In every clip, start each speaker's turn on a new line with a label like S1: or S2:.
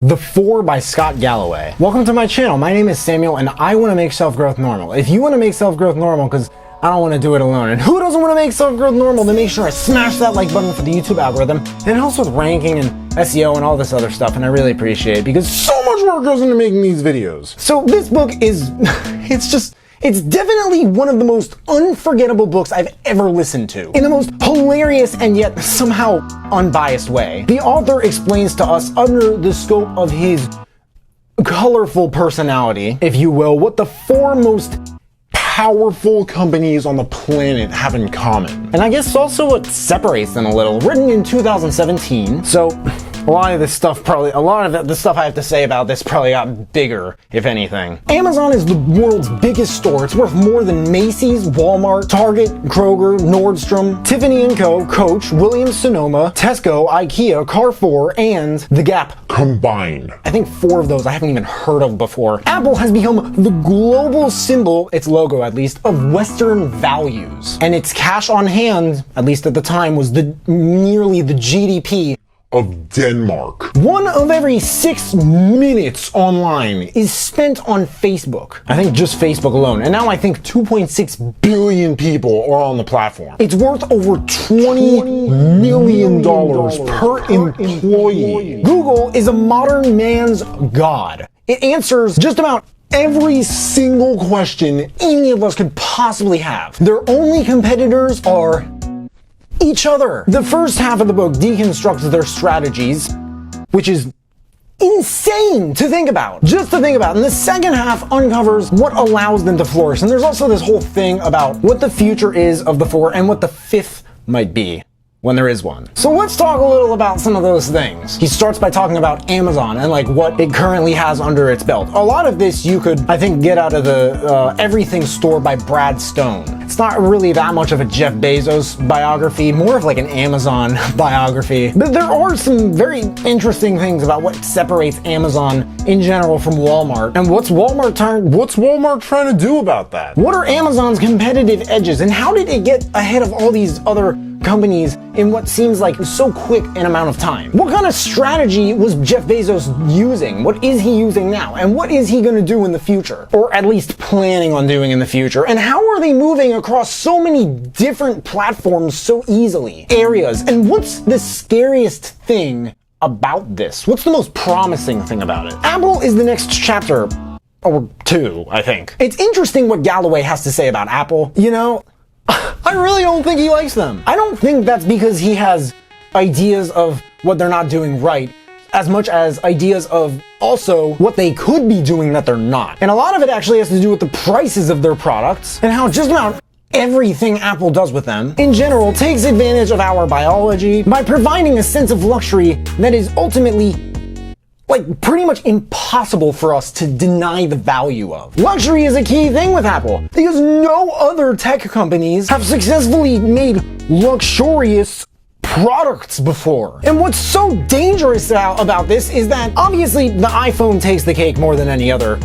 S1: The 4 by Scott Galloway. Welcome to my channel. My name is Samuel and I want to make self-growth normal. If you want to make self-growth normal, because I don't want to do it alone, and who doesn't want to make self-growth normal, then make sure to smash that like button for the YouTube algorithm. And it helps with ranking and SEO and all this other stuff, and I really appreciate it because so much work goes into making these videos. So this book is, it's definitely one of the most unforgettable books I've ever listened to, in the most hilarious and yet somehow unbiased way. The author explains to us, under the scope of his colorful personality, if you will, what the 4 most powerful companies on the planet have in common. And I guess also what separates them a little. Written in 2017, so a lot of the stuff I have to say about this probably got bigger, if anything. Amazon is the world's biggest store. It's worth more than Macy's, Walmart, Target, Kroger, Nordstrom, Tiffany & Co., Coach, Williams-Sonoma, Tesco, IKEA, Carrefour, and The Gap combined. I think 4 of those I haven't even heard of before. Apple has become the global symbol, its logo at least, of Western values. And its cash on hand, at least at the time, was nearly the GDP of Denmark. 1 of every 6 minutes online is spent on Facebook. I think just Facebook alone. And now I think 2.6 billion people are on the platform. It's worth over $20 million per employee. Google is a modern man's god. It answers just about every single question any of us could possibly have. Their only competitors are each other. The first half of the book deconstructs their strategies, which is insane to think about. Just to think about. And the second half uncovers what allows them to flourish. And there's also this whole thing about what the future is of the 4 and what the 5th might be, when there is one. So let's talk a little about some of those things. He starts by talking about Amazon and like what it currently has under its belt. A lot of this you could, I think, get out of the Everything Store by Brad Stone. It's not really that much of a Jeff Bezos biography, more of like an Amazon biography. But there are some very interesting things about what separates Amazon in general from Walmart. And what's Walmart trying to do about that? What are Amazon's competitive edges and how did it get ahead of all these other companies in what seems like so quick an amount of time? What kind of strategy was Jeff Bezos using? What is he using now? And what is he going to do in the future? Or at least planning on doing in the future? And how are they moving across so many different platforms so easily? Areas. And what's the scariest thing about this? What's the most promising thing about it? Apple is the next chapter, or 2, I think. It's interesting what Galloway has to say about Apple. You know, I really don't think he likes them. I don't think that's because he has ideas of what they're not doing right, as much as ideas of also what they could be doing that they're not. And a lot of it actually has to do with the prices of their products and how just about everything Apple does with them, in general, takes advantage of our biology by providing a sense of luxury that is ultimately like pretty much impossible for us to deny the value of. Luxury is a key thing with Apple because no other tech companies have successfully made luxurious products before. And what's so dangerous about this is that obviously the iPhone takes the cake more than any other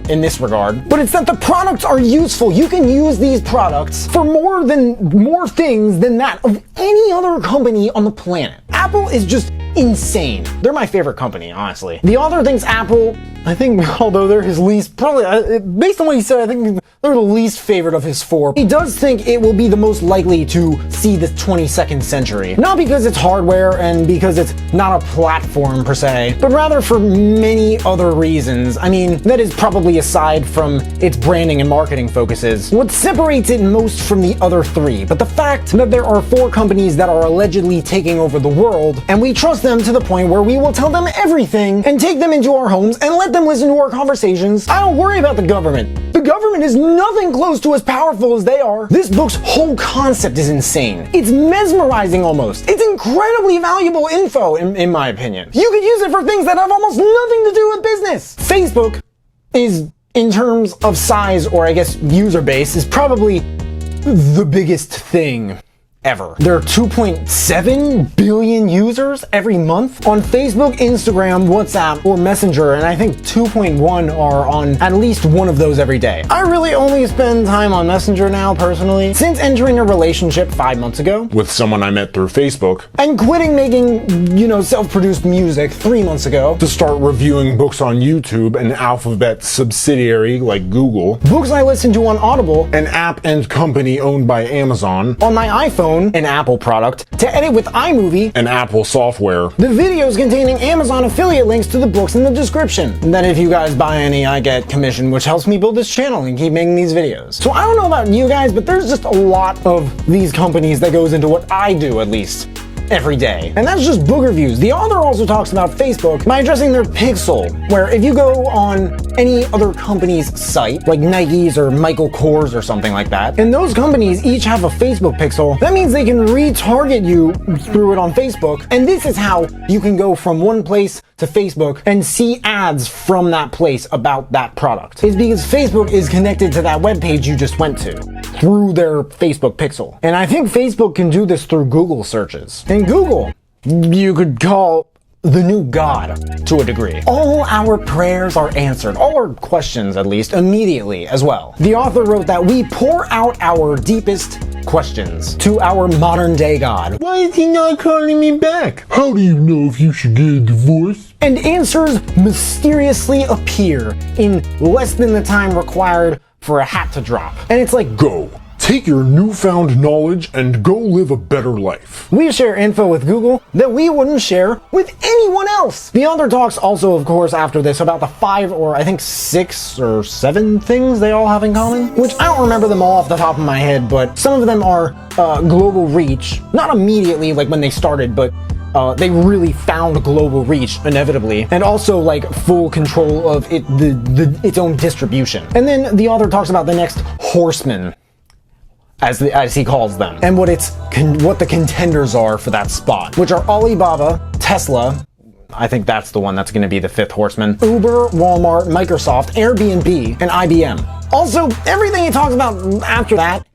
S1: in this regard, but it's that the products are useful. You can use these products for more things than that of any other company on the planet. Apple is just insane. They're my favorite company, honestly. The author thinks Apple, I think, although they're his least, probably, based on what he said, I think they're the least favorite of his 4. He does think it will be the most likely to see the 22nd century. Not because it's hardware and because it's not a platform per se, but rather for many other reasons. I mean, that is probably aside from its branding and marketing focuses. What separates it most from the other 3, but the fact that there are 4 companies that are allegedly taking over the world, and we trust them to the point where we will tell them everything and take them into our homes and let them listen to our conversations. I don't worry about the government. The government is nothing close to as powerful as they are. This book's whole concept is insane. It's mesmerizing almost. It's incredibly valuable info in my opinion. You could use it for things that have almost nothing to do with business. Facebook is, in terms of size or I guess user base, is probably the biggest thing ever. There are 2.7 billion users every month on Facebook, Instagram, WhatsApp, or Messenger, and I think 2.1 are on at least one of those every day. I really only spend time on Messenger now, personally, since entering a relationship 5 months ago with someone I met through Facebook, and quitting making, self-produced music 3 months ago to start reviewing books on YouTube, an Alphabet subsidiary like Google, books I listen to on Audible, an app and company owned by Amazon, on my iPhone, an Apple product, to edit with iMovie, an Apple software, the videos containing Amazon affiliate links to the books in the description. And then if you guys buy any, I get commission, which helps me build this channel and keep making these videos. So I don't know about you guys, but there's just a lot of these companies that goes into what I do, at least every day. And that's just book reviews. The author also talks about Facebook by addressing their pixel, where if you go on any other company's site, like Nike's or Michael Kors or something like that, and those companies each have a Facebook pixel, that means they can retarget you through it on Facebook. And this is how you can go from one place to Facebook and see ads from that place about that product. It's because Facebook is connected to that web page you just went to through their Facebook pixel. And I think Facebook can do this through Google searches. And Google, you could call the new God to a degree. All our prayers are answered, all our questions at least, immediately as well. The author wrote that we pour out our deepest questions to our modern day God. Why is he not calling me back?
S2: How do you know if you should get a divorce?
S1: And answers mysteriously appear in less than the time required for a hat to drop. And it's like,
S2: Go. Take your newfound knowledge and go live a better life.
S1: we share info with Google that we wouldn't share with anyone else. The author talks also, of course, after this about the 5 or I think 6 or 7 things they all have in common, which I don't remember them all off the top of my head, but some of them are global reach, not immediately like when they started, but they really found global reach inevitably, and also like full control of its own distribution. And then the author talks about the next horseman, as he calls them, and what the contenders are for that spot, which are Alibaba, Tesla, I think that's the one that's going to be the 5th horseman, Uber, Walmart, Microsoft, Airbnb, and IBM. Also, everything he talks about after that,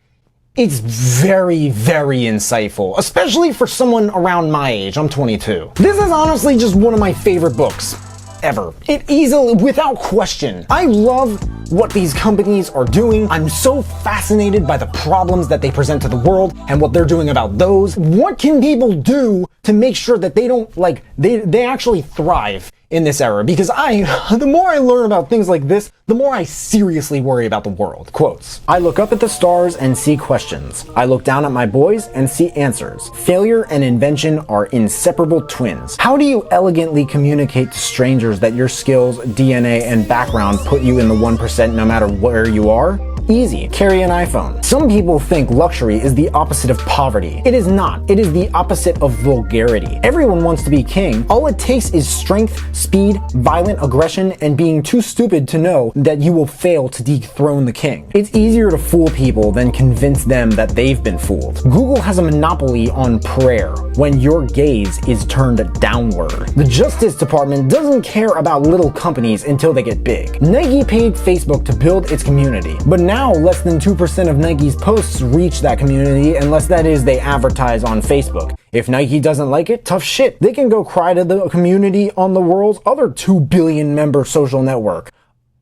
S1: it's very, very insightful, especially for someone around my age. I'm 22. This is honestly just one of my favorite books ever. It easily, without question. I love what these companies are doing. I'm so fascinated by the problems that they present to the world and what they're doing about those. What can people do to make sure that they don't, they actually thrive in this era? Because the more I learn about things like this, the more I seriously worry about the world. Quotes: I look up at the stars and see questions. I look down at my boys and see answers. Failure and invention are inseparable twins. How do you elegantly communicate to strangers that your skills, DNA, and background put you in the 1% no matter where you are? Easy. Carry an iPhone. Some people think luxury is the opposite of poverty. It is not. It is the opposite of vulgarity. Everyone wants to be king. All it takes is strength, speed, violent aggression, and being too stupid to know that you will fail to dethrone the king. It's easier to fool people than convince them that they've been fooled. Google has a monopoly on prayer when your gaze is turned downward. The Justice Department doesn't care about little companies until they get big. Nike paid Facebook to build its community, but now less than 2% of Nike's posts reach that community, unless that is they advertise on Facebook. If Nike doesn't like it, tough shit. They can go cry to the community on the world's other 2 billion member social network.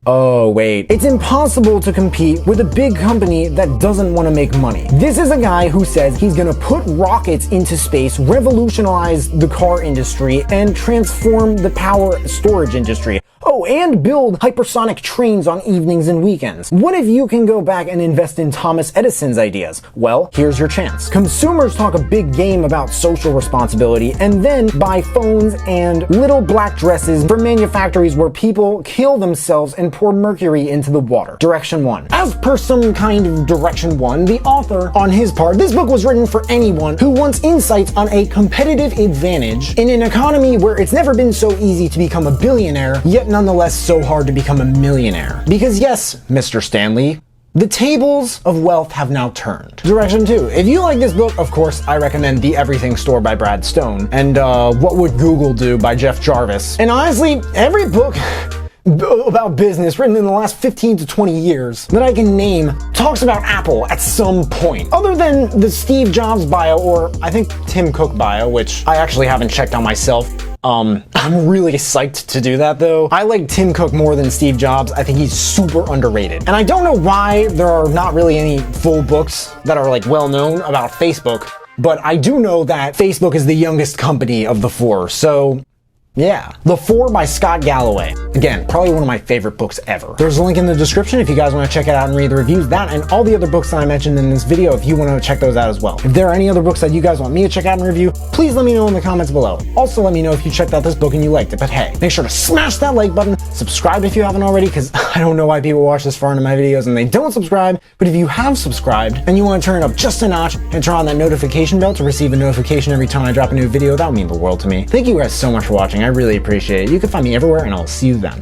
S1: Oh wait, it's impossible to compete with a big company that doesn't want to make money. This is a guy who says he's gonna put rockets into space, revolutionize the car industry, and transform the power storage industry. Oh, and build hypersonic trains on evenings and weekends. What if you can go back and invest in Thomas Edison's ideas? Well, here's your chance. Consumers talk a big game about social responsibility and then buy phones and little black dresses from manufactories where people kill themselves and pour mercury into the water. Direction 1. As per some kind of Direction 1, the author, on his part, this book was written for anyone who wants insights on a competitive advantage in an economy where it's never been so easy to become a billionaire, yet nonetheless so hard to become a millionaire. Because yes, Mr. Stanley, the tables of wealth have now turned. Direction 2. If you like this book, of course, I recommend The Everything Store by Brad Stone and What Would Google Do by Jeff Jarvis. And honestly, every book about business written in the last 15 to 20 years that I can name talks about Apple at some point. Other than the Steve Jobs bio, or I think Tim Cook bio, which I actually haven't checked on myself. I'm really psyched to do that though. I like Tim Cook more than Steve Jobs. I think he's super underrated. And I don't know why there are not really any full books that are like well known about Facebook, but I do know that Facebook is the youngest company of the four. So yeah. The Four by Scott Galloway. Again, probably one of my favorite books ever. There's a link in the description if you guys want to check it out and read the reviews. That and all the other books that I mentioned in this video if you want to check those out as well. If there are any other books that you guys want me to check out and review, please let me know in the comments below. Also let me know if you checked out this book and you liked it. But hey, make sure to smash that like button, subscribe if you haven't already, because I don't know why people watch this far into my videos and they don't subscribe. But if you have subscribed and you want to turn it up just a notch and turn on that notification bell to receive a notification every time I drop a new video, that would mean the world to me. Thank you guys so much for watching. I really appreciate it. You can find me everywhere and I'll see you then.